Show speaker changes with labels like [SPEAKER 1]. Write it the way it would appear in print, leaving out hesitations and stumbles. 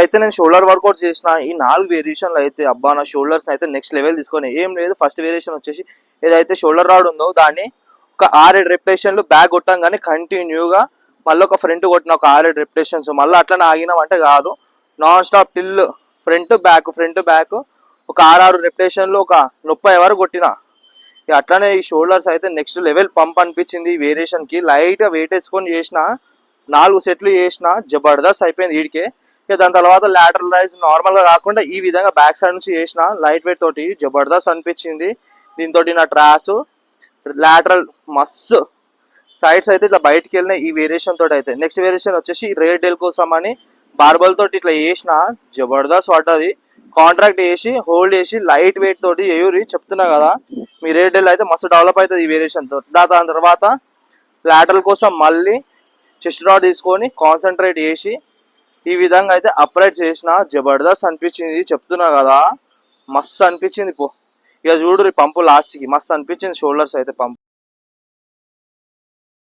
[SPEAKER 1] అయితే నేను shoulder work out చేసిన ఈ 4 వేరియేషన్లు అయితే అబ్బా నా షోల్డర్స్ అయితే నెక్స్ట్ లెవెల్ తీసుకొని ఏం లేదు. ఫస్ట్ వేరియేషన్ వచ్చేసి ఏదైతే షోల్డర్ రాడ్ ఉందో దాన్ని ఒక 6-7 రెపిటేషన్లు బ్యాక్ కొట్టంగానే కంటిన్యూగా మళ్ళీ ఒక ఫ్రంట్ కొట్టిన ఒక 6-7 రెపిటేషన్స్ మళ్ళీ అట్లనే ఆగినామంటే కాదు, non stop till front back ఒక 6-6 రెపిటేషన్లు ఒక 30 వరకు కొట్టిన. అట్లనే ఈ షోల్డర్స్ అయితే నెక్స్ట్ లెవెల్ పంప్ అనిపించింది. ఈ వేరియేషన్కి లైట్గా వెయిట్ వేసుకొని చేసిన 4 సెట్లు చేసిన జబర్దస్త్ అయిపోయింది వీడికే. దాని తర్వాత లాటరల్ రైజ్ నార్మల్గా కాకుండా ఈ విధంగా బ్యాక్ సైడ్ నుంచి చేసిన లైట్ వెయిట్ తోటి జబర్దస్త్ అనిపించింది. దీంతో నా ట్రాప్స్ లాటరల్ మస్తు సైడ్స్ అయితే ఇట్లా బయటికి వెళ్ళినాయి ఈ వేరియేషన్ తోటి. అయితే నెక్స్ట్ వేరియేషన్ వచ్చేసి రేర్ డెల్ కోసం అని బార్బల్ తోటి ఇట్లా చేసిన జబర్దస్త్ పడ్డది. కాంట్రాక్ట్ చేసి హోల్డ్ చేసి లైట్ వెయిట్ తోటి ఎయూరి చెప్తున్నా కదా, మీ రేర్ డెల్ అయితే మస్తు డెవలప్ అవుతుంది ఈ వేరియేషన్ తోటి. దాని తర్వాత లాటరల్ కోసం మళ్ళీ చెస్ట్ రాడ్ తీసుకొని కాన్సన్ట్రేట్ చేసి ఈ విధంగా అయితే అప్రైట్ చేసిన జబర్దస్త్ అనిపించింది చెప్తున్నా కదా, మస్తు అనిపించింది. ఇక చూడు పంపు లాస్ట్కి మస్తు అనిపించింది షోల్డర్స్ అయితే పంపు.